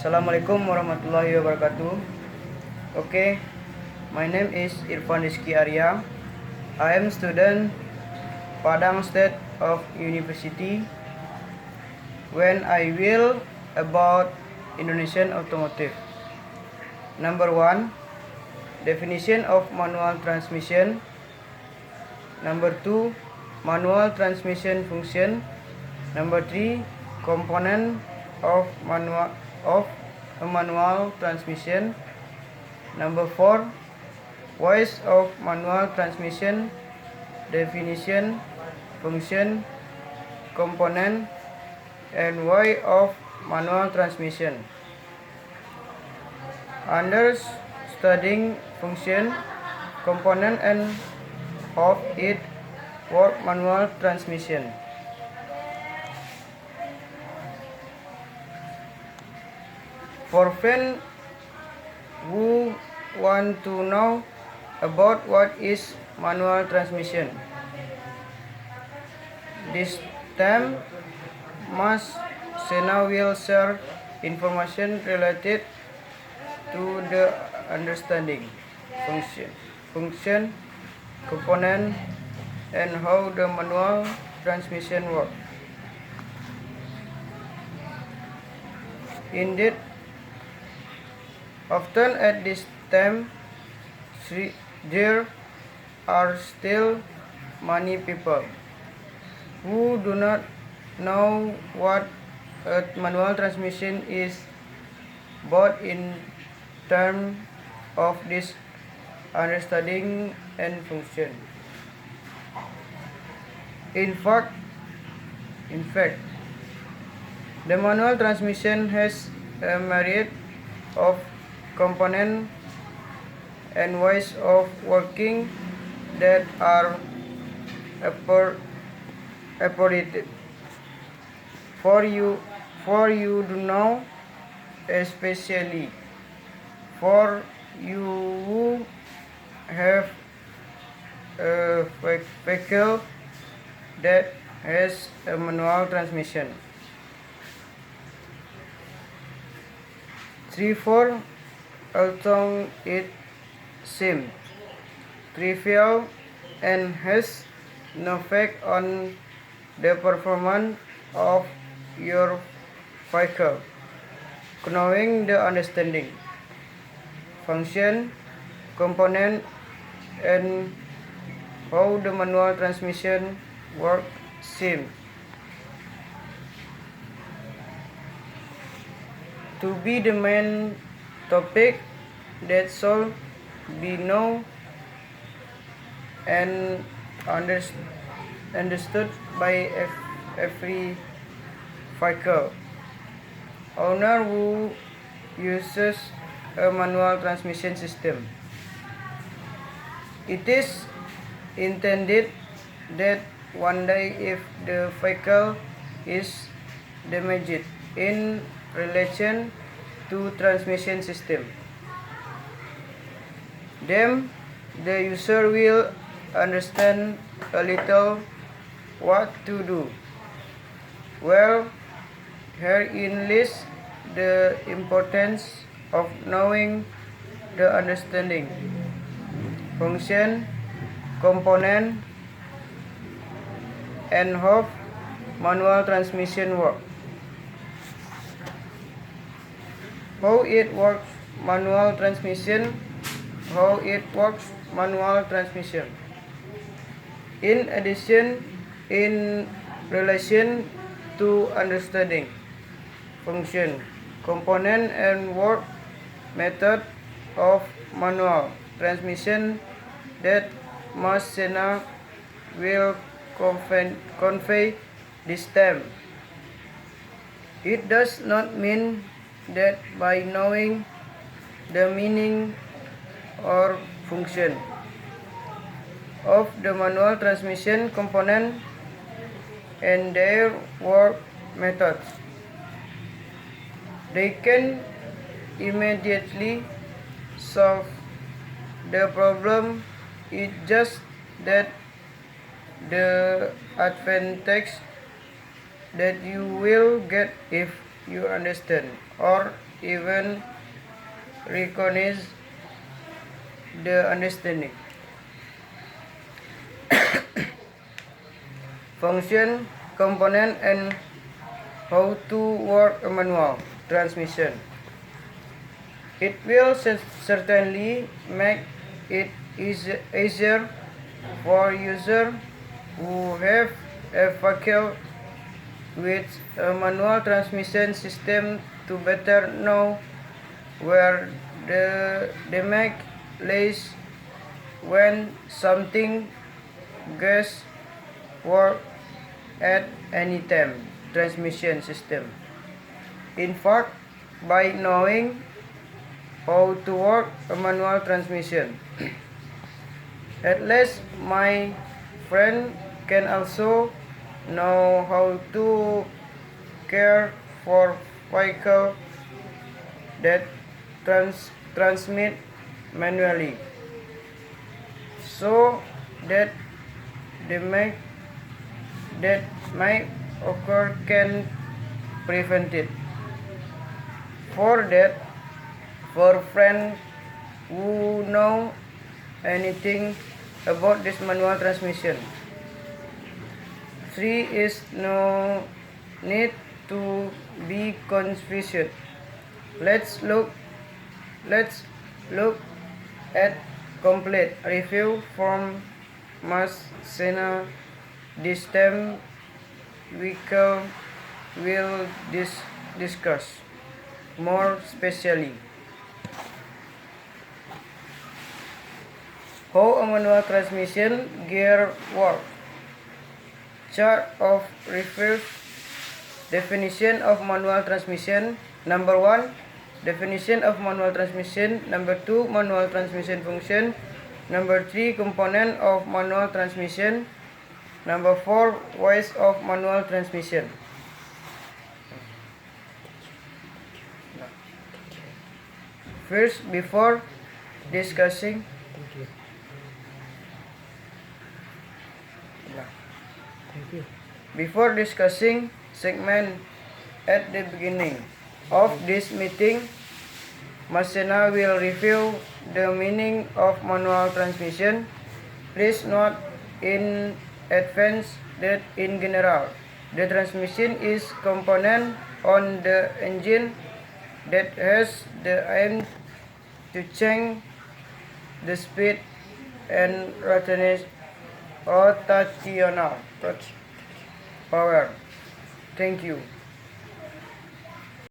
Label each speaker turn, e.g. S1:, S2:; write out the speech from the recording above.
S1: Assalamualaikum warahmatullahi wabarakatuh. Okay, my name is Irfan Rizky Arya. I am student Padang State of University. When I will about Indonesian automotive. Number 1, definition of manual transmission. Number 2, manual transmission function. Number 3, component of a manual transmission. Number 4, voice of manual transmission, definition, function, component, and way of manual transmission. Under studying function, component, and how it works manual transmission. For friends who want to know about what is manual transmission, this time Mas Sena will share information related to the understanding function, component, and how the manual transmission works. Indeed, often at this time, there are still many people who do not know what a manual transmission is, both in terms of this understanding and function. In fact, the manual transmission has a myriad of components and ways of working that are appropriate for you to know, especially for you who have a vehicle that has a manual transmission. 3-4, although it seems trivial and has no effect on the performance of your vehicle, knowing the understanding, function, component, and how the manual transmission works seems to be the main topic that should be known and understood by every vehicle owner who uses a manual transmission system. It is intended that one day, if the vehicle is damaged in relation to transmission system, then the user will understand a little what to do. Well, herein lies the importance of knowing the understanding, function, component, and how manual transmission works. How it works manual transmission. In addition, in relation to understanding, function, component, and work method of manual transmission that Mas Sena will convey this time. It does not mean that by knowing the meaning or function of the manual transmission component and their work methods, they can immediately solve the problem. It's just that the advantage that you will get if you understand or even recognize the understanding. Function, component, and how to work a manual transmission. It will certainly make it easier for users who have a vehicle with a manual transmission system to better know where the damage lies when something goes wrong at any time transmission system. In fact, by knowing how to work a manual transmission, at least my friend can also know how to care for vehicle that transmit manually, so that damage that might occur can prevent it. For that, for friends who know anything about this manual transmission, there is no need to be confused. Let's look at complete review from Masena. This time we will discuss more specially how a manual transmission gear works. Chart of reverse. Definition of manual transmission. Number 1, definition of manual transmission. Number 2, manual transmission function. Number 3, component of manual transmission. Number 4, ways of manual transmission. First, before discussing segment at the beginning of this meeting, Masena will review the meaning of manual transmission. Please note in advance that in general, the transmission is component on the engine that has the aim to change the speed and rotational power. Thank you.